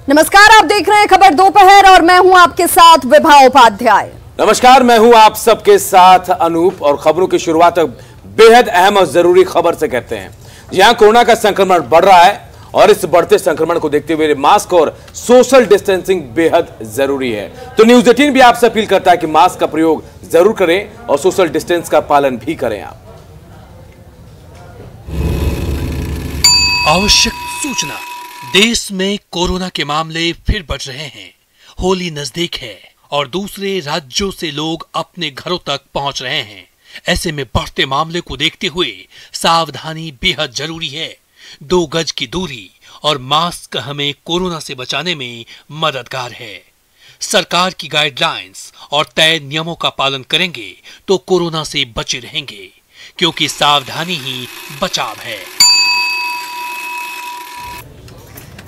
नमस्कार, आप देख रहे हैं खबर दोपहर और मैं हूं आपके साथ विभा उपाध्याय। नमस्कार, मैं हूं आप सबके साथ अनूप और खबरों की शुरुआत बेहद अहम और जरूरी खबर से करते हैं। जहां कोरोना का संक्रमण बढ़ रहा है और इस बढ़ते संक्रमण को देखते हुए मास्क और सोशल डिस्टेंसिंग बेहद जरूरी है। तो न्यूज 18 भी आपसे अपील करता है कि मास्क का प्रयोग जरूर करें और सोशल डिस्टेंस का पालन भी करें। आप आवश्यक सूचना, देश में कोरोना के मामले फिर बढ़ रहे हैं। होली नजदीक है और दूसरे राज्यों से लोग अपने घरों तक पहुंच रहे हैं। ऐसे में बढ़ते मामले को देखते हुए सावधानी बेहद जरूरी है। 2 गज की दूरी और मास्क हमें कोरोना से बचाने में मददगार है। सरकार की गाइडलाइंस और तय नियमों का पालन करेंगे तो कोरोना से बचे रहेंगे, क्योंकि सावधानी ही बचाव है।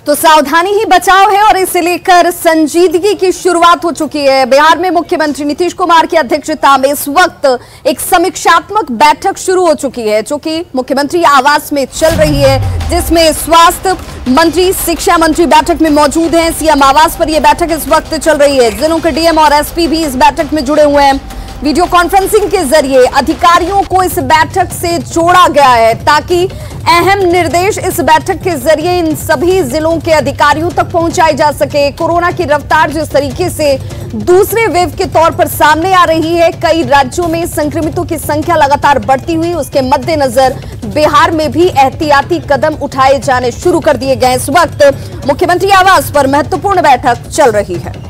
तो सावधानी ही बचाव है और इसे लेकर संजीदगी की शुरुआत हो चुकी है। बिहार में मुख्यमंत्री नीतीश कुमार की अध्यक्षता में इस वक्त एक समीक्षात्मक बैठक शुरू हो चुकी है, जो कि मुख्यमंत्री आवास में चल रही है, जिसमें स्वास्थ्य मंत्री, शिक्षा मंत्री बैठक में मौजूद हैं। सीएम आवास पर यह बैठक इस वक्त चल रही है। जिलों के डीएम और एसपी भी इस बैठक में जुड़े हुए हैं। वीडियो कॉन्फ्रेंसिंग के जरिए अधिकारियों को इस बैठक से जोड़ा गया है, ताकि अहम निर्देश इस बैठक के जरिए इन सभी जिलों के अधिकारियों तक पहुंचाए जा सके। कोरोना की रफ्तार जिस तरीके से दूसरे वेव के तौर पर सामने आ रही है, कई राज्यों में संक्रमितों की संख्या लगातार बढ़ती हुई, उसके मद्देनजर बिहार में भी एहतियाती कदम उठाए जाने शुरू कर दिए गए। इस वक्त मुख्यमंत्री आवास पर महत्वपूर्ण बैठक चल रही है।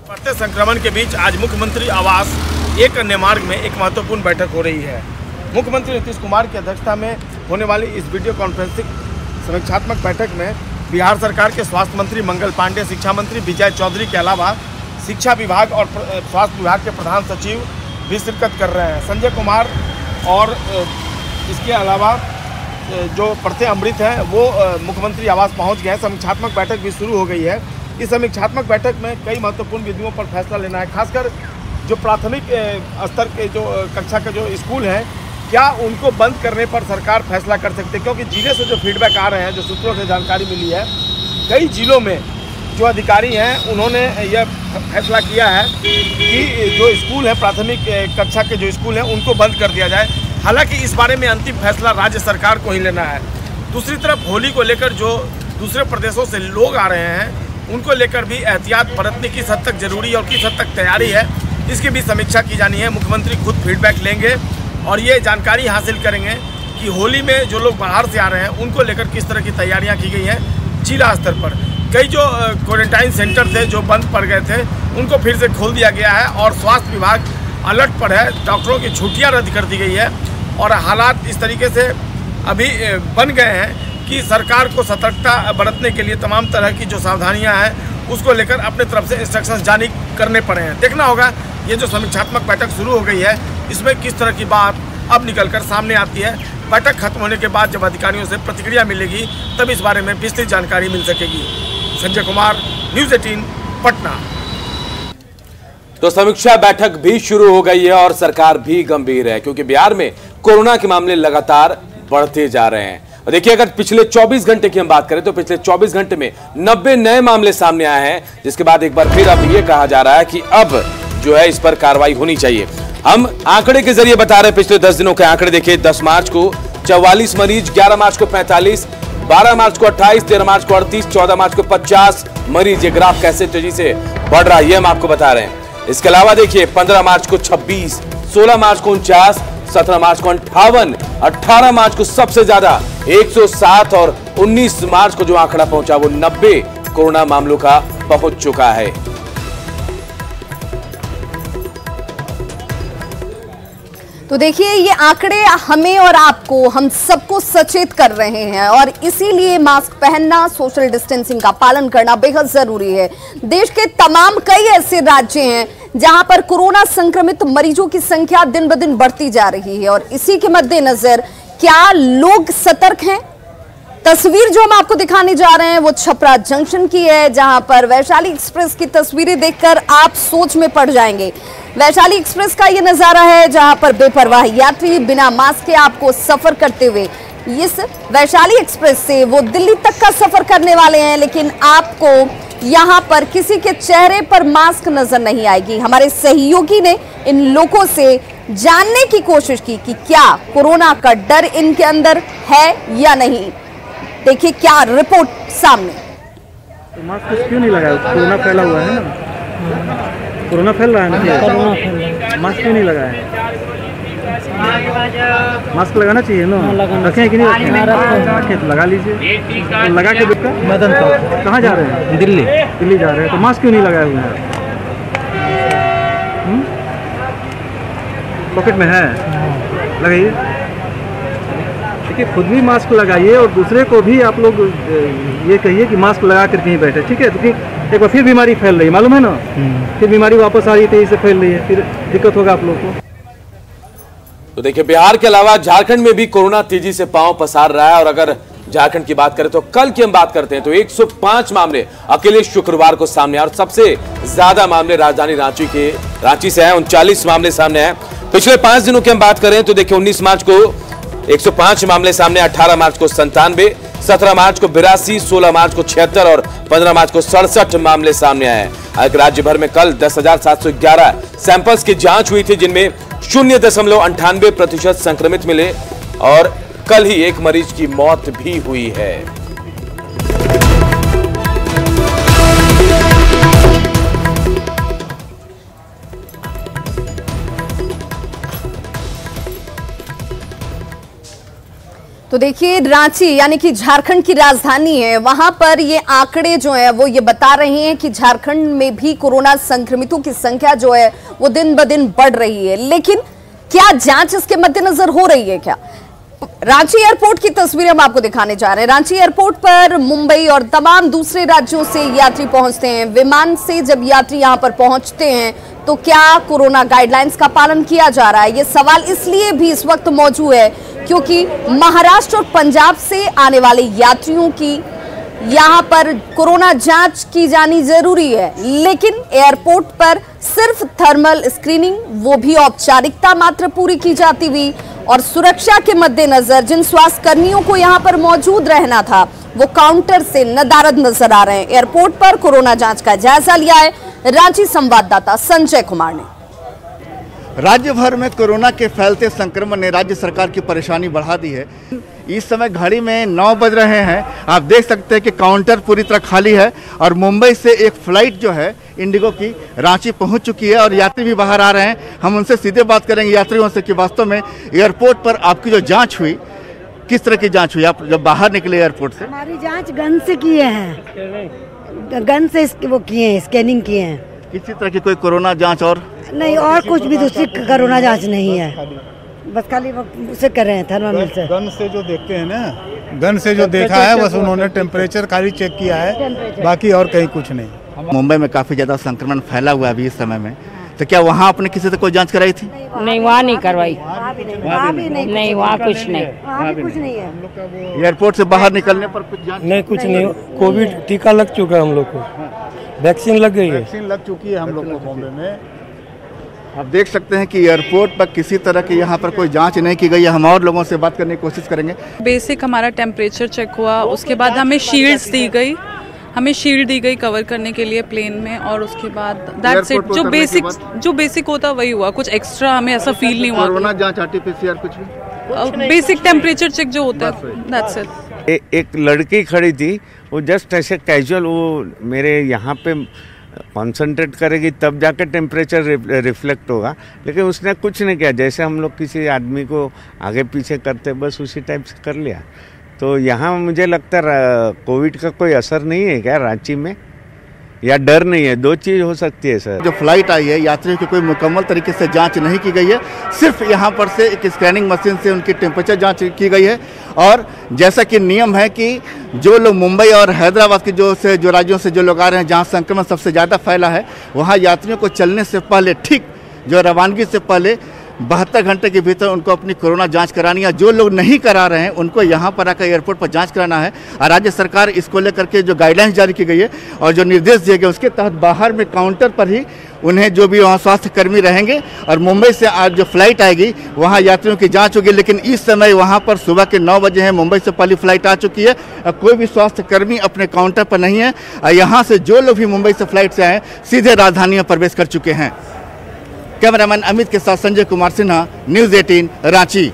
बढ़ते संक्रमण के बीच आज मुख्यमंत्री आवास एक अन्य मार्ग में एक महत्वपूर्ण बैठक हो रही है। मुख्यमंत्री नीतीश कुमार की अध्यक्षता में होने वाली इस वीडियो कॉन्फ्रेंसिंग समीक्षात्मक बैठक में बिहार सरकार के स्वास्थ्य मंत्री मंगल पांडे, शिक्षा मंत्री विजय चौधरी के अलावा शिक्षा विभाग और स्वास्थ्य विभाग के प्रधान सचिव भी शिरकत कर रहे हैं। संजय कुमार और इसके अलावा जो प्रत्यय अमृत हैं वो मुख्यमंत्री आवास पहुँच गए हैं। समीक्षात्मक बैठक भी शुरू हो गई है। इस समीक्षात्मक बैठक में कई महत्वपूर्ण बिंदुओं पर फैसला लेना है। खासकर जो प्राथमिक स्तर के जो कक्षा के जो स्कूल हैं, क्या उनको बंद करने पर सरकार फैसला कर सकती है, क्योंकि जिले से जो फीडबैक आ रहे हैं, जो सूत्रों से जानकारी मिली है, कई जिलों में जो अधिकारी हैं उन्होंने यह फैसला किया है कि जो स्कूल हैं, प्राथमिक कक्षा के जो स्कूल हैं, उनको बंद कर दिया जाए। हालांकि इस बारे में अंतिम फैसला राज्य सरकार को ही लेना है। दूसरी तरफ होली को लेकर जो दूसरे प्रदेशों से लोग आ रहे हैं, उनको लेकर भी एहतियात बरतने किस हद तक जरूरी है और किस हद तक तैयारी है, इसकी भी समीक्षा की जानी है। मुख्यमंत्री खुद फीडबैक लेंगे और ये जानकारी हासिल करेंगे कि होली में जो लोग बाहर से आ रहे हैं उनको लेकर किस तरह की तैयारियां की गई हैं। जिला स्तर पर कई जो क्वारंटाइन सेंटर थे जो बंद पड़ गए थे, उनको फिर से खोल दिया गया है और स्वास्थ्य विभाग अलर्ट पर है। डॉक्टरों की छुट्टियां रद्द कर दी गई है और हालात इस तरीके से अभी बन गए हैं कि सरकार को सतर्कता बरतने के लिए तमाम तरह की जो सावधानियाँ हैं उसको लेकर अपने तरफ से इंस्ट्रक्शंस जारी करने पड़े हैं। देखना होगा ये जो समीक्षात्मक बैठक शुरू हो गई है, इसमें किस तरह की बात अब निकलकर सामने आती है। बैठक खत्म होने के बाद जब अधिकारियों से प्रतिक्रिया मिलेगी, तब इस बारे में विस्तृत जानकारी मिल सकेगी। संजय कुमार, न्यूज 18, पटना। तो समीक्षा बैठक भी शुरू हो गई है और सरकार भी गंभीर है, क्योंकि बिहार में कोरोना के मामले लगातार बढ़ते जा रहे हैं। और देखिए, अगर पिछले 24 घंटे की हम बात करें तो पिछले 24 घंटे में 90 नए मामले सामने आए हैं, जिसके बाद एक बार फिर अब यह कहा जा रहा है कि अब जो है इस पर कार्रवाई होनी चाहिए। हम आंकड़े के जरिए बता रहे हैं, पिछले 10 दिनों के आंकड़े देखिए। 10 मार्च को 44 मरीज, 11 मार्च को 45, 12 मार्च को 28, 13 मार्च को 38, 14 मार्च को 50 मरीज। ये ग्राफ कैसे तेजी से बढ़ रहा है ये हम आपको बता रहे हैं। इसके अलावा देखिए 15 मार्च को 26, 16 मार्च को 49, 17 मार्च को 58, 18 मार्च को सबसे ज्यादा 107 और 19 मार्च को जो आंकड़ा पहुंचा वो 90 कोरोना मामलों का पहुंच चुका है। तो देखिए, ये आंकड़े हमें और आपको, हम सबको सचेत कर रहे हैं और इसीलिए मास्क पहनना, सोशल डिस्टेंसिंग का पालन करना बेहद जरूरी है। देश के तमाम कई ऐसे राज्य हैं जहां पर कोरोना संक्रमित मरीजों की संख्या दिन ब दिन बढ़ती जा रही है और इसी के मद्देनजर क्या लोग सतर्क हैं? तस्वीर जो हम आपको दिखाने जा रहे हैं वो छपरा जंक्शन की है, जहां पर वैशाली एक्सप्रेस की तस्वीरें देखकर आप सोच में पड़ जाएंगे। वैशाली एक्सप्रेस का ये नजारा है, जहां पर बेपरवाह यात्री बिना मास्क के आपको सफर करते हुए इस वैशाली एक्सप्रेस से वो दिल्ली तक का सफर करने वाले हैं, लेकिन आपको यहां पर किसी के चेहरे पर मास्क नजर नहीं आएगी। हमारे सहयोगी ने इन लोगों से जानने की कोशिश की कि क्या कोरोना का डर इनके अंदर है या नहीं। देखिए क्या रिपोर्ट सामने। तो मास्क क्यों नहीं लगाया? कोरोना फैला हुआ है ना, कोरोना फैल रहा है ना, कोरोना फैल रहा है। मास्क क्यों नहीं लगाया है? मास्क लगाना चाहिए ना, रखें कि नहीं रखें? तो लगा लीजिए। तो लगा के देखा मदन तो कहाँ जा रहे हैं? दिल्ली जा रहे हैं। तो मास्क क्यों नहीं लगाए हुए हैं? पॉकेट में है, लगाइए। देखिए खुद भी मास्क लगाइए और दूसरे को भी आप लोग ये कहिए कि मास्क लगा कर कहीं बैठे, ठीक है? तो एक बार फिर बीमारी फैल रही है, मालूम है ना? फिर बीमारी वापस आ रही है, तेजी से फैल रही है, फिर दिक्कत होगा आप लोग को। तो देखिए बिहार के अलावा झारखंड में भी कोरोना तेजी से पांव पसार रहा है। और अगर झारखंड की बात करें तो कल की हम बात करते हैं तो 105 मामले अकेले शुक्रवार को सामने आए और सबसे ज्यादा मामले राजधानी रांची से हैं, 39 मामले सामने आए। पिछले 5 दिनों की हम बात करें तो देखिए 19 मार्च को 105 मामले सामने, 18 मार्च को 97, 17 मार्च को 82, 16 मार्च को 76 और 15 मार्च को 67 मामले सामने आए हैं। राज्य भर में कल 10,711 सैंपल्स की जांच हुई थी, जिनमें 0.98% संक्रमित मिले और कल ही एक मरीज की मौत भी हुई है। तो देखिए रांची यानी कि झारखंड की राजधानी है, वहां पर ये आंकड़े जो है वो ये बता रहे हैं कि झारखंड में भी कोरोना संक्रमितों की संख्या जो है वो दिन ब दिन बढ़ रही है। लेकिन क्या जांच इसके मद्देनजर हो रही है क्या? रांची एयरपोर्ट की तस्वीरें हम आपको दिखाने जा रहे हैं। रांची एयरपोर्ट पर मुंबई और तमाम दूसरे राज्यों से यात्री पहुंचते हैं। विमान से जब यात्री यहां पर पहुंचते हैं तो क्या कोरोना गाइडलाइंस का पालन किया जा रहा है? ये सवाल इसलिए भी इस वक्त मौजूद है क्योंकि महाराष्ट्र और पंजाब से आने वाले यात्रियों की यहां पर कोरोना जांच की जानी जरूरी है, लेकिन एयरपोर्ट पर सिर्फ थर्मल स्क्रीनिंग, वो भी औपचारिकता मात्र पूरी की जाती हुई और सुरक्षा के मद्देनजर जिन स्वास्थ्य कर्मियों को यहां पर मौजूद रहना था वो काउंटर से नदारद नजर आ रहे हैं। एयरपोर्ट पर कोरोना जांच का जायजा लिया है रांची संवाददाता संजय कुमार ने। राज्य भर में कोरोना के फैलते संक्रमण ने राज्य सरकार की परेशानी बढ़ा दी है। इस समय घड़ी में 9 बज रहे हैं। आप देख सकते हैं कि काउंटर पूरी तरह खाली है और मुंबई से एक फ्लाइट जो है इंडिगो की रांची पहुंच चुकी है और यात्री भी बाहर आ रहे हैं। हम उनसे सीधे बात करेंगे यात्रियों से कि वास्तव में एयरपोर्ट पर आपकी जो जाँच हुई, किस तरह की जाँच हुई? आप जब बाहर निकले एयरपोर्ट से? हमारी जाँच गन से किए हैं, गन से वो किए हैं, स्कैनिंग किए हैं। किसी तरह की कोई कोरोना जाँच और नहीं, और कुछ भी दूसरी कोरोना जांच नहीं है, बस खाली उसे कर रहे हैं थर्मामीटर से। गन से जो देखते हैं ना, गन से जो देखा है बस उन्होंने टेम्परेचर खाली चेक किया है, बाकी और कहीं कुछ नहीं। मुंबई में काफी ज्यादा संक्रमण फैला हुआ है अभी इस समय में, तो क्या वहाँ आपने किसी से कोई जांच कराई थी? नहीं, वहाँ नहीं करवाई। नहीं, वहाँ कुछ नहीं, वहाँ भी कुछ नहीं है। एयरपोर्ट से बाहर निकलने पर कुछ जांच नहीं, कुछ नहीं। कोविड टीका लग चुका है हम लोग को, वैक्सीन लग गई है। वैक्सीन लग चुकी है हम लोग को बॉम्बे में। आप देख सकते हैं कि एयरपोर्ट पर किसी तरह की यहाँ पर कोई जांच नहीं की गई है। हम और लोगों से बात करने की कोशिश करेंगे। बेसिक हमारा टेम्परेचर चेक हुआ, उसके बाद हमें शील्ड्स दी गई, हमें शील्ड दी गई कवर करने के लिए प्लेन में, और उसके बाद दैट्स इट। जो बेसिक होता वही हुआ, कुछ एक्स्ट्रा हमें ऐसा फील नहीं हुआ। कोरोना जांच, आरटीपीसीआर कुछ भी? बेसिक टेम्परेचर चेक जो होता है, दैट्स इट। एक लड़की खड़ी थी, वो जस्ट ऐसे कैजुअल वो मेरे यहाँ पे कंसंट्रेट करेगी तब जाकर टेम्परेचर रिफ्लेक्ट होगा, लेकिन उसने कुछ नहीं किया। जैसे हम लोग किसी आदमी को आगे पीछे करते बस उसी टाइप से कर लिया। तो यहाँ मुझे लगता है कोविड का कोई असर नहीं है क्या रांची में, या डर नहीं है? 2 चीज़ हो सकती है सर। जो फ्लाइट आई है यात्रियों की कोई मुकम्मल तरीके से जांच नहीं की गई है, सिर्फ यहाँ पर से एक स्कैनिंग मशीन से उनकी टेम्परेचर जांच की गई है। और जैसा कि नियम है कि जो लोग मुंबई और हैदराबाद के जो राज्यों से जो लोग आ रहे हैं जहाँ संक्रमण सबसे ज़्यादा फैला है, वहाँ यात्रियों को चलने से पहले, ठीक जो रवानगी से पहले 72 घंटे के भीतर उनको अपनी कोरोना जांच करानी है। जो लोग नहीं करा रहे हैं उनको यहाँ पर आकर एयरपोर्ट पर जांच कराना है। और राज्य सरकार इसको लेकर के जो गाइडलाइंस जारी की गई है और जो निर्देश दिए गए उसके तहत बाहर में काउंटर पर ही उन्हें जो भी वहाँ स्वास्थ्य कर्मी रहेंगे और मुंबई से आज जो फ्लाइट आएगी वहाँ यात्रियों की जांच होगी। लेकिन इस समय वहाँ पर सुबह के 9 बजे है, मुंबई से पहली फ्लाइट आ चुकी है। कोई भी स्वास्थ्य कर्मी अपने काउंटर पर नहीं है। यहाँ से जो लोग भी मुंबई से फ्लाइट से आए सीधे राजधानी में प्रवेश कर चुके हैं। कैमरामैन अमित के साथ संजय कुमार सिन्हा, न्यूज़ 18 रांची।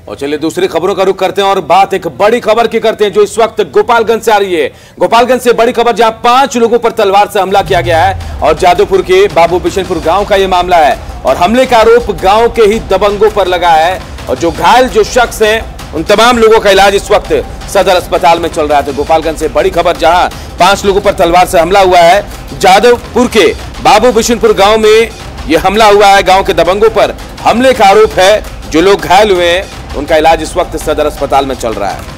और चलिए दूसरी खबरों का रुख करते हैं और बात एक बड़ी खबर की करते हैं जो इस वक्त गोपालगंज से आ रही है। गोपालगंज से बड़ी खबर जहां 5 लोगों पर तलवार से हमला किया गया है और जादवपुर के बाबू बिशनपुर गांव का यह मामला है और हमले का आरोप गांव के ही दबंगों पर लगा है और जो घायल जो शख्स हैं उन तमाम लोगों का इलाज इस वक्त सदर अस्पताल में चल रहा है। तो गोपालगंज से बड़ी खबर जहां 5 लोगों पर तलवार से हमला हुआ है। जादवपुर के बाबू बिशनपुर गांव में यह हमला हुआ है। गांव के दबंगों पर हमले का आरोप है। जो लोग घायल हुए हैं उनका इलाज इस वक्त सदर अस्पताल में चल रहा है।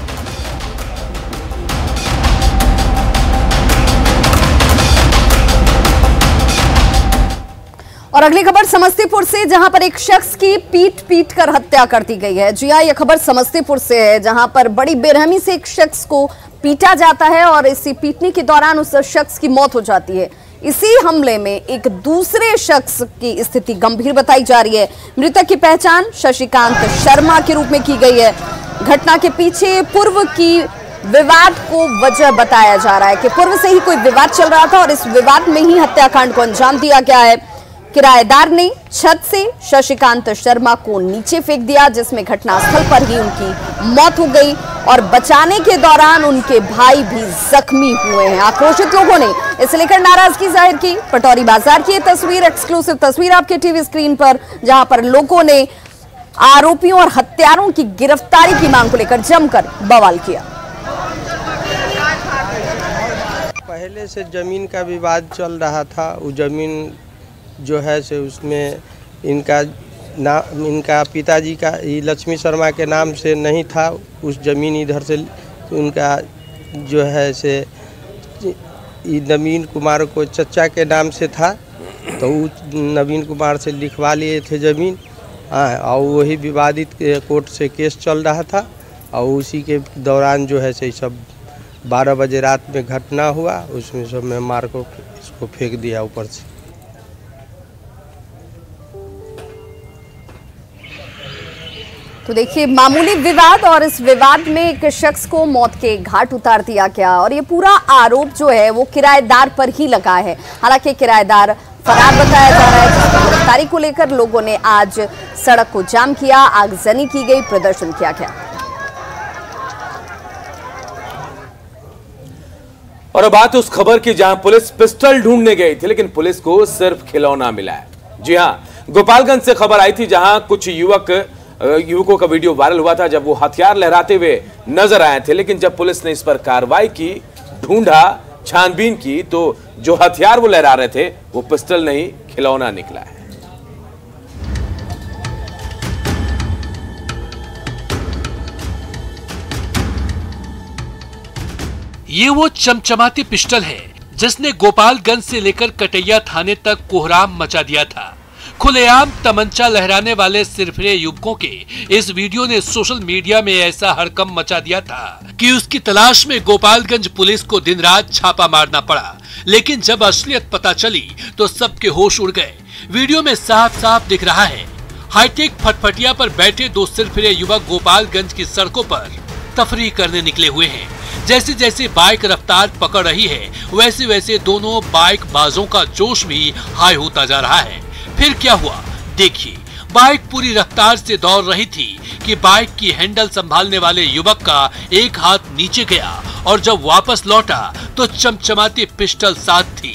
और अगली खबर समस्तीपुर से जहां पर एक शख्स की पीट कर हत्या कर दी गई है। जी हां, यह खबर समस्तीपुर से है जहां पर बड़ी बेरहमी से एक शख्स को पीटा जाता है और इसी पीटने के दौरान उस शख्स की मौत हो जाती है। इसी हमले में एक दूसरे शख्स की स्थिति गंभीर बताई जा रही है। मृतक की पहचान शशिकांत शर्मा के रूप में की गई है। घटना के पीछे पूर्व की विवाद को वजह बताया जा रहा है कि पूर्व से ही कोई विवाद चल रहा था और इस विवाद में ही हत्याकांड को अंजाम दिया गया है। किराएदार ने छत से शशिकांत शर्मा को नीचे फेंक दिया जिसमें घटनास्थल पर ही उनकी मौत हो गई और बचाने के दौरान उनके भाई भी जख्मी हुए हैं। आक्रोशित लोगों ने इसे लेकर नाराजगी जाहिर की। पटौरी बाजार की तस्वीर, एक्सक्लूसिव तस्वीर आपके टीवी स्क्रीन पर, जहां पर लोगों ने आरोपियों और हत्यारों की गिरफ्तारी की मांग को लेकर जमकर बवाल किया। पहले से जमीन का विवाद चल रहा था। वो जमीन जो है से उसमें इनका पिताजी का लक्ष्मी शर्मा के नाम से नहीं था। उस जमीन इधर से उनका जो है से नवीन कुमार को चचा के नाम से था तो नवीन कुमार से लिखवा लिए थे ज़मीन और वही विवादित कोर्ट से केस चल रहा था और उसी के दौरान जो है से सब 12 बजे रात में घटना हुआ। उसमें सब में मार को इसको फेंक दिया ऊपर से। तो देखिए मामूली विवाद और इस विवाद में एक शख्स को मौत के घाट उतार दिया गया और ये पूरा आरोप जो है वो किराएदार पर ही लगा है। हालांकि किराएदार फरार बताया जा रहा है जिसकी गिरफ्तारी को लेकर लोगों ने आज सड़क को जाम किया, आगजनी की गई, प्रदर्शन किया गया। और अब बात उस खबर की जहां पुलिस पिस्टल ढूंढने गई थी लेकिन पुलिस को सिर्फ खिलौना मिला है। जी हां, गोपालगंज से खबर आई थी जहां कुछ युवकों का वीडियो वायरल हुआ था जब वो हथियार लहराते हुए नजर आए थे। लेकिन जब पुलिस ने इस पर कार्रवाई की, ढूंढा, छानबीन की तो जो हथियार वो लहरा रहे थे वो पिस्टल नहीं खिलौना निकला है। ये वो चमचमाती पिस्टल है जिसने गोपालगंज से लेकर कटैया थाने तक कोहराम मचा दिया था। खुलेआम तमंचा लहराने वाले सिरफिरे युवकों के इस वीडियो ने सोशल मीडिया में ऐसा हड़कंप मचा दिया था कि उसकी तलाश में गोपालगंज पुलिस को दिन रात छापा मारना पड़ा। लेकिन जब असलियत पता चली तो सबके होश उड़ गए। वीडियो में साफ साफ दिख रहा है हाईटेक फटफटिया पर बैठे 2 सिरफिरे युवक गोपालगंज की सड़कों पर तफरीह करने निकले हुए हैं। जैसे जैसे बाइक रफ्तार पकड़ रही है वैसे वैसे दोनों बाइक बाजों का जोश भी हाई होता जा रहा है। फिर क्या हुआ देखिए। बाइक पूरी रफ्तार से दौड़ रही थी कि बाइक की हैंडल संभालने वाले युवक का एक हाथ नीचे गया और जब वापस लौटा तो चमचमाती पिस्टल साथ थी।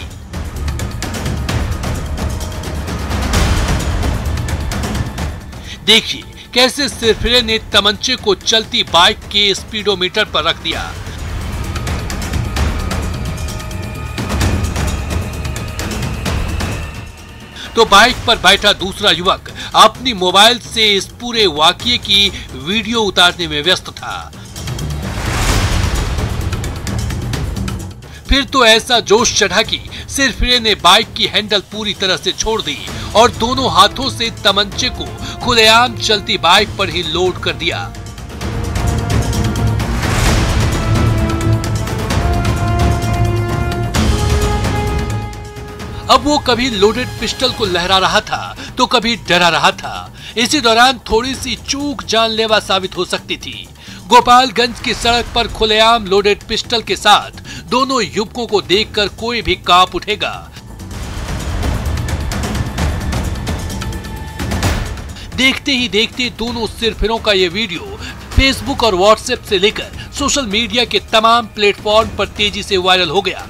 देखिए कैसे सिरफिरे ने तमंचे को चलती बाइक के स्पीडोमीटर पर रख दिया। तो बाइक पर बैठा दूसरा युवक अपनी मोबाइल से इस पूरे वाकये की वीडियो उतारने में व्यस्त था। फिर तो ऐसा जोश चढ़ा कि सिरफिरे ने बाइक की हैंडल पूरी तरह से छोड़ दी और दोनों हाथों से तमंचे को खुलेआम चलती बाइक पर ही लोड कर दिया। अब वो कभी लोडेड पिस्टल को लहरा रहा था तो कभी डरा रहा था। इसी दौरान थोड़ी सी चूक जानलेवा साबित हो सकती थी। गोपालगंज की सड़क पर खुलेआम लोडेड पिस्टल के साथ दोनों युवकों को देखकर कोई भी कांप उठेगा। देखते ही देखते दोनों सिरफिरों का ये वीडियो फेसबुक और व्हाट्सएप से लेकर सोशल मीडिया के तमाम प्लेटफॉर्म पर तेजी से वायरल हो गया।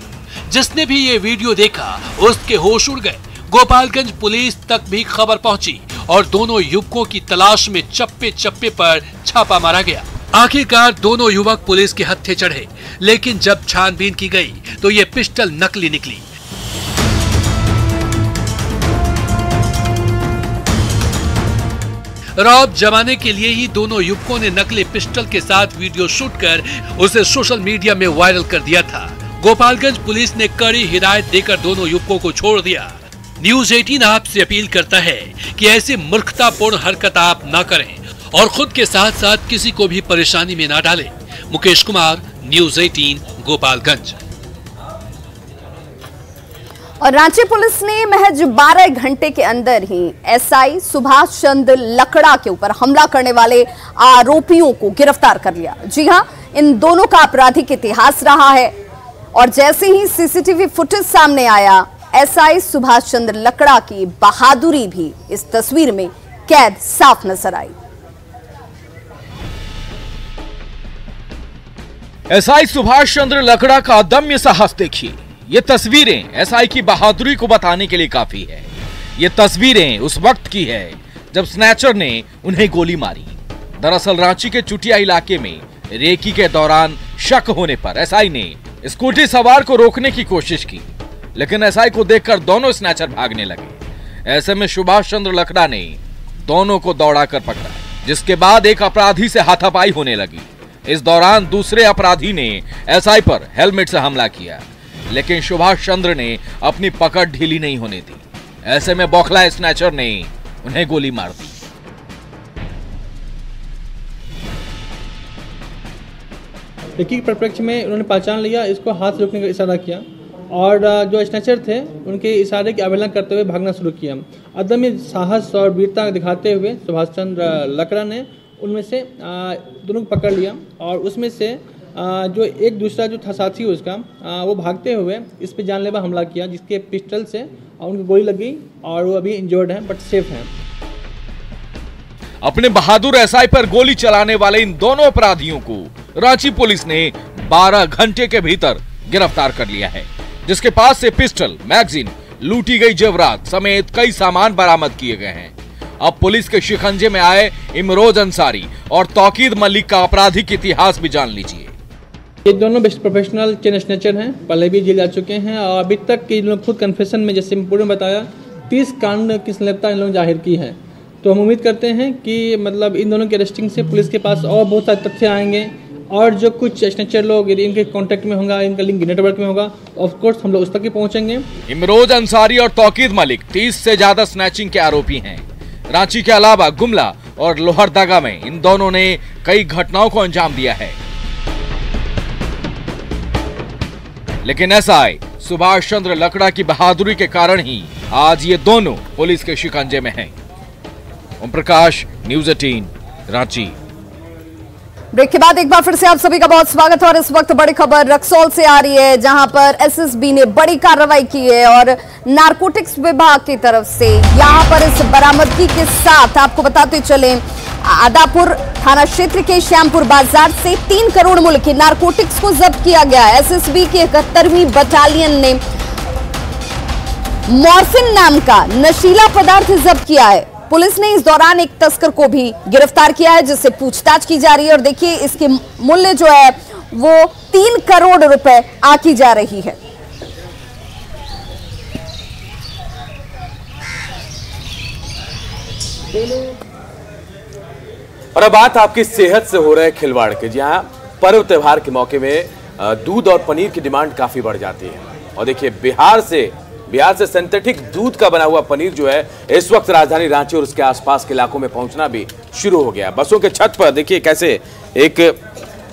जिसने भी ये वीडियो देखा उसके होश उड़ गए। गोपालगंज पुलिस तक भी खबर पहुंची और दोनों युवकों की तलाश में चप्पे चप्पे पर छापा मारा गया। आखिरकार दोनों युवक पुलिस के हत्थे चढ़े, लेकिन जब छानबीन की गई तो ये पिस्टल नकली निकली। रौब जमाने के लिए ही दोनों युवकों ने नकली पिस्टल के साथ वीडियो शूट कर उसे सोशल मीडिया में वायरल कर दिया था। गोपालगंज पुलिस ने कड़ी हिदायत देकर दोनों युवकों को छोड़ दिया। न्यूज 18 आपसे अपील करता है कि ऐसी मूर्खतापूर्ण हरकत आप न करें और खुद के साथ साथ किसी को भी परेशानी में न डालें। मुकेश कुमार, न्यूज 18, गोपालगंज। और रांची पुलिस ने महज 12 घंटे के अंदर ही एसआई सुभाष चंद्र लकड़ा के ऊपर हमला करने वाले आरोपियों को गिरफ्तार कर लिया। जी हां, इन दोनों का आपराधिक इतिहास रहा है और जैसे ही सीसीटीवी फुटेज सामने आया, एसआई सुभाष चंद्र लकड़ा की बहादुरी भी इस तस्वीर में कैद साफ नजर आई। एसआई सुभाष चंद्र लकड़ा का अदम्य साहस देखिए। ये तस्वीरें एसआई की बहादुरी को बताने के लिए काफी है। ये तस्वीरें उस वक्त की है जब स्नैचर ने उन्हें गोली मारी। दरअसल रांची के चुटिया इलाके में रेकी के दौरान शक होने पर एसआई ने स्कूटी सवार को रोकने की कोशिश की, लेकिन एसआई को देखकर दोनों स्नैचर भागने लगे। ऐसे में सुभाष चंद्र लकड़ा ने दोनों को दौड़ाकर पकड़ा, जिसके बाद एक अपराधी से हाथापाई होने लगी। इस दौरान दूसरे अपराधी ने एसआई पर हेलमेट से हमला किया, लेकिन सुभाष चंद्र ने अपनी पकड़ ढीली नहीं होने दी। ऐसे में बौखलाए स्नैचर ने उन्हें गोली मार दी। रेकी के परिप्रेक्ष्य में उन्होंने पहचान लिया, इसको हाथ से रोकने का इशारा किया और जो स्नैचर थे उनके इशारे की अवहेलना करते हुए भागना शुरू किया। अदम्य साहस और वीरता दिखाते हुए सुभाष चंद्र लकड़ा ने उनमें से दोनों को पकड़ लिया और उसमें से जो एक दूसरा जो था साथी उसका, वो भागते हुए इस पे जानलेवा हमला किया, जिसके पिस्टल से उनको गोली लग गई और वो अभी इंजर्ड हैं बट सेफ हैं। अपने बहादुर एसआई पर गोली चलाने वाले इन दोनों अपराधियों को रांची पुलिस ने 12 घंटे के भीतर गिरफ्तार कर लिया है, जिसके पास से पिस्टल, मैगजीन, लूटी गई जेवरात समेत कई सामान बरामद किए गए हैं। अब पुलिस के शिकंजे में आए इमरोज अंसारी और तौकीद मलिक का आपराधिक इतिहास भी जान लीजिए। ये दोनों बेस्ट प्रोफेशनल चेन स्नैचर हैं, पहले भी जेल जा चुके हैं और अभी तक के लोग खुद कन्फेशन में, जैसे पूर्व में बताया, 30 कांड की संलिप्तता इन लोगों ने जाहिर की है। तो हम उम्मीद करते हैं कि मतलब इन दोनों के अरेस्टिंग से पुलिस के पास और बहुत सारे तथ्य आएंगे और जो कुछ स्नैचर लोग यदि इनके कांटेक्ट में होगा, इनका लिंक नेटवर्क में होगा, ऑफ कोर्स हम लोग उस तक ही पहुंचेंगे। इमरोज अंसारी और तौकीद मलिक 30 से ज्यादा स्नैचिंग के आरोपी हैं। रांची के अलावा गुमला और लोहरदगा में इन दोनों ने कई घटनाओं को अंजाम दिया है। लेकिन एसआई सुभाष चंद्र लकड़ा की बहादुरी के कारण ही आज ये दोनों पुलिस के शिकंजे में हैं। ओम प्रकाश, न्यूज 18, रांची। ब्रेक के बाद एक बार फिर से आप सभी का बहुत स्वागत है और इस वक्त बड़ी खबर रक्सौल से आ रही है, जहां पर एसएसबी ने बड़ी कार्रवाई की है और नारकोटिक्स विभाग की तरफ से यहां पर इस बरामदगी के साथ आपको बताते चले, आदापुर थाना क्षेत्र के श्यामपुर बाजार से 3 करोड़ मूल्य के नारकोटिक्स को जब्त किया गया। एसएसबी की 71वीं बटालियन ने मॉर्फिन नाम का नशीला पदार्थ जब्त किया है। पुलिस ने इस दौरान एक तस्कर को भी गिरफ्तार किया है, जिससे पूछताछ की जा रही है और देखिए इसके मूल्य जो है वो 3 करोड़ रुपए आंकी जा रही है। और अब बात आपकी सेहत से हो रहे खिलवाड़ के, जहां पर्व त्योहार के मौके में दूध और पनीर की डिमांड काफी बढ़ जाती है। और देखिए बिहार से सिंथेटिक दूध का बना हुआ पनीर जो है इस वक्त राजधानी रांची और उसके आसपास के इलाकों में पहुंचना भी शुरू हो गया। बसों के छत पर देखिए कैसे एक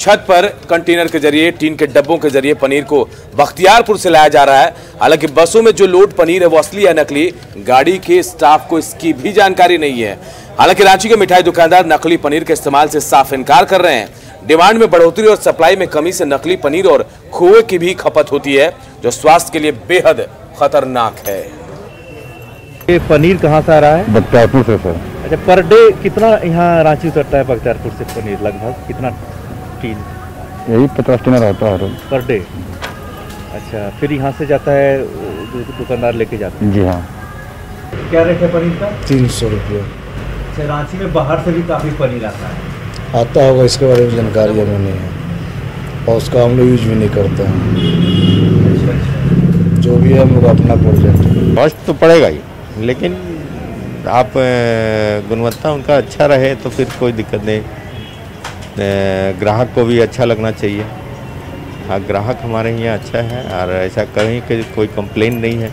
छत पर कंटेनर के जरिए, टीन के डब्बों के जरिए पनीर को बख्तियारपुर से लाया जा रहा है। हालांकि बसों में जो लोड पनीर है वो असली है नकली, गाड़ी के स्टाफ को इसकी भी जानकारी नहीं है। हालांकि रांची के मिठाई दुकानदार नकली पनीर के इस्तेमाल से साफ इनकार कर रहे हैं। डिमांड में बढ़ोतरी और सप्लाई में कमी से नकली पनीर और खोए की भी खपत होती है, जो स्वास्थ्य के लिए बेहद खतरनाक है। ये पनीर कहाँ से आ रहा है? बख्तियारपुर से सर। अच्छा, पर डे कितना यहाँ रांची उतरता है बख्तियारपुर से पनीर? लगभग कितना टीन? यही 50 टीन रहता है पर डे। अच्छा, फिर यहाँ से जाता है दुकानदार लेके जाते हैं? जी हाँ। क्या रेट है पनीर का? 300 रुपये। अच्छा, रांची में बाहर से भी काफ़ी पनीर आता है? आता होगा, इसके बारे में जानकारी हमें नहीं है और उसका हम लोग यूज भी नहीं करते हैं। जो भी है हम लोग अपना प्रोजेक्ट। कॉस्ट तो पड़ेगा ही, लेकिन आप गुणवत्ता उनका अच्छा रहे तो फिर कोई दिक्कत नहीं। ग्राहक को भी अच्छा लगना चाहिए। हाँ, ग्राहक हमारे यहाँ अच्छा है और ऐसा कहीं कि कोई कंप्लेन नहीं है।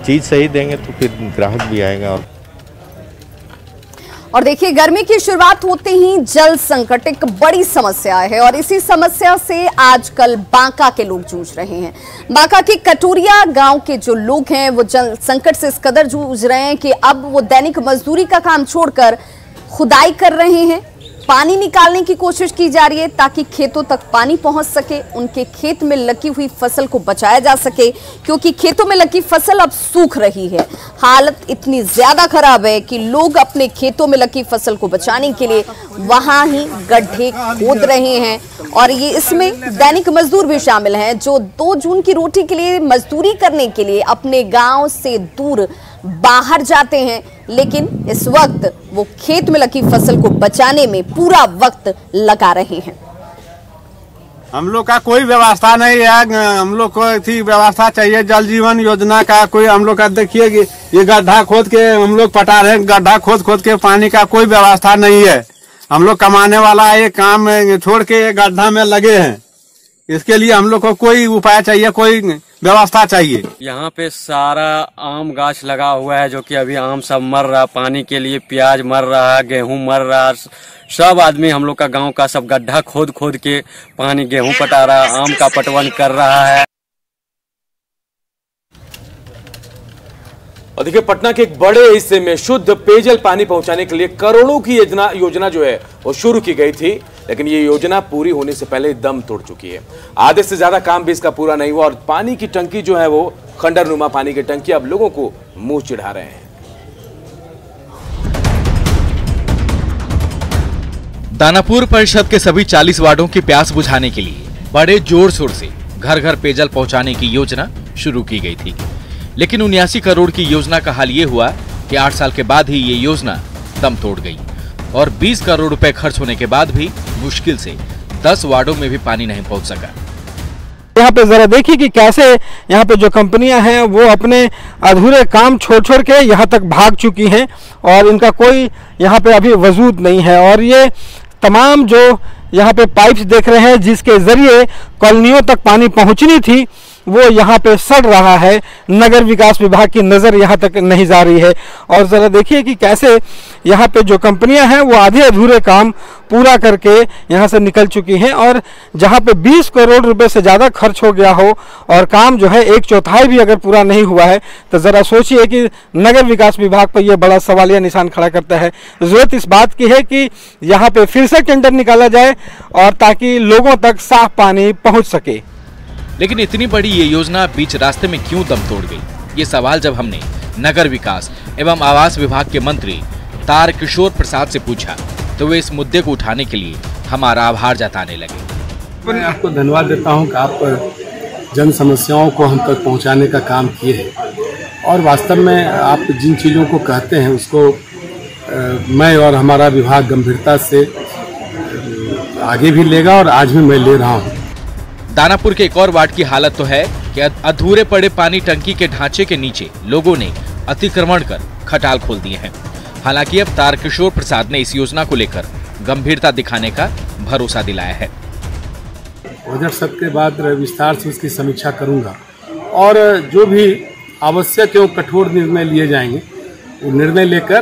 चीज़ सही देंगे तो फिर ग्राहक भी आएगा। और देखिए, गर्मी की शुरुआत होते ही जल संकट एक बड़ी समस्या है और इसी समस्या से आजकल बांका के लोग जूझ रहे हैं। बांका के कटोरिया गांव के जो लोग हैं वो जल संकट से इस कदर जूझ रहे हैं कि अब वो दैनिक मजदूरी का काम छोड़कर खुदाई कर रहे हैं। पानी निकालने की कोशिश की जा रही है ताकि खेतों तक पानी पहुंच सके, उनके खेत में लगी हुई फसल को बचाया जा सके, क्योंकि खेतों में लगी फसल अब सूख रही है। हालत इतनी ज्यादा खराब है कि लोग अपने खेतों में लगी फसल को बचाने के लिए वहां ही गड्ढे खोद रहे हैं। और ये इसमें दैनिक मजदूर भी शामिल हैं जो 2 जून की रोटी के लिए मजदूरी करने के लिए अपने गांव से दूर बाहर जाते हैं, लेकिन इस वक्त वो खेत में लगी फसल को बचाने में पूरा वक्त लगा रहे हैं। हम लोग का कोई व्यवस्था नहीं है। हम लोग को थी व्यवस्था चाहिए, जल जीवन योजना का कोई। हम लोग का देखिए कि ये गड्ढा खोद के हम लोग पटा रहे हैं, गड्ढा खोद के पानी का कोई व्यवस्था नहीं है। हम लोग कमाने वाला ये काम छोड़ के गड्ढा में लगे हैं। इसके लिए हम लोग को कोई उपाय चाहिए, कोई व्यवस्था चाहिए। यहाँ पे सारा आम गाछ लगा हुआ है, जो कि अभी आम सब मर रहा, पानी के लिए प्याज मर रहा, गेहूं मर रहा। सब आदमी हम लोग का गांव का सब गड्ढा खोद के पानी गेहूं पटा रहा, आम का पटवन कर रहा है। और देखिए, पटना के एक बड़े हिस्से में शुद्ध पेयजल पानी पहुंचाने के लिए करोड़ों की योजना जो है वो शुरू की गई थी, लेकिन ये योजना पूरी होने से पहले दम तोड़ चुकी है। आधे से ज्यादा काम भी इसका पूरा नहीं हुआ और पानी की टंकी जो है वो खंडरनुमा पानी की टंकी अब लोगों को मुंह चिढ़ा रहे हैं। दानापुर परिषद के सभी 40 वार्डों की प्यास बुझाने के लिए बड़े जोर शोर से घर घर पेयजल पहुंचाने की योजना शुरू की गई थी, लेकिन 79 करोड़ की योजना का हाल ये हुआ कि 8 साल के बाद ही ये योजना दम तोड़ गई और 20 करोड़ रुपए खर्च होने के बाद भी मुश्किल से 10 वार्डों में भी पानी नहीं पहुंच सका। यहाँ पे जरा देखिए कि कैसे यहाँ पे जो कंपनियां हैं वो अपने अधूरे काम छोड़ के यहाँ तक भाग चुकी हैं और इनका कोई यहाँ पे अभी वजूद नहीं है। और ये तमाम जो यहाँ पे पाइप्स देख रहे हैं जिसके जरिए कॉलोनियों तक पानी पहुँचनी थी, वो यहाँ पे सड़ रहा है। नगर विकास विभाग की नज़र यहाँ तक नहीं जा रही है। और ज़रा देखिए कि कैसे यहाँ पे जो कंपनियां हैं वो आधे अधूरे काम पूरा करके यहाँ से निकल चुकी हैं और जहाँ पे 20 करोड़ रुपए से ज़्यादा खर्च हो गया हो और काम जो है 1/4 भी अगर पूरा नहीं हुआ है, तो ज़रा सोचिए कि नगर विकास विभाग पर यह बड़ा सवालिया निशान खड़ा करता है। ज़रूरत इस बात की है कि यहाँ पे फिर से टेंडर निकाला जाए और ताकि लोगों तक साफ पानी पहुँच सके। लेकिन इतनी बड़ी ये योजना बीच रास्ते में क्यों दम तोड़ गई, ये सवाल जब हमने नगर विकास एवं आवास विभाग के मंत्री तारकिशोर प्रसाद से पूछा तो वे इस मुद्दे को उठाने के लिए हमारा आभार जताने लगे। मैं आपको धन्यवाद देता हूं कि आप जन समस्याओं को हम तक पहुंचाने का काम किए हैं और वास्तव में आप जिन चीज़ों को कहते हैं उसको मैं और हमारा विभाग गंभीरता से आगे भी लेगा और आज भी मैं ले रहा हूँ। दानापुर के एक और वार्ड की हालत तो है कि अधूरे पड़े पानी टंकी के ढांचे के नीचे लोगों ने अतिक्रमण कर खटाल खोल दिए हैं। हालांकि अब तारकिशोर प्रसाद ने इस योजना को लेकर गंभीरता दिखाने का भरोसा दिलाया है। बजट सत्र के बाद विस्तार से उसकी समीक्षा करूंगा और जो भी आवश्यक एवं कठोर निर्णय लिए जाएंगे वो निर्णय लेकर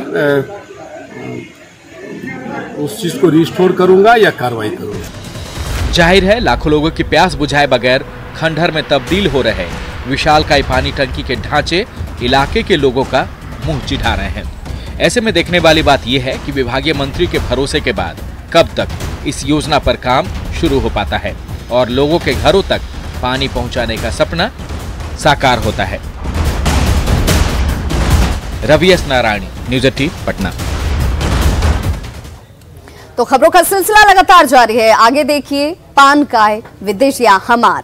उस चीज़ को रिस्टोर करूंगा या कार्रवाई करूंगा। जाहिर है लाखों लोगों की प्यास बुझाए बगैर खंडहर में तब्दील हो रहे विशालकाय पानी टंकी के ढांचे इलाके के लोगों का मुंह चिढ़ा रहे हैं। ऐसे में देखने वाली बात यह है कि विभागीय मंत्री के भरोसे के बाद कब तक इस योजना पर काम शुरू हो पाता है और लोगों के घरों तक पानी पहुंचाने का सपना साकार होता है। Ravi S Narayani, news 18 Patna. तो खबरों का सिलसिला लगातार जारी है, आगे देखिए पान काय विदेशिया हमार।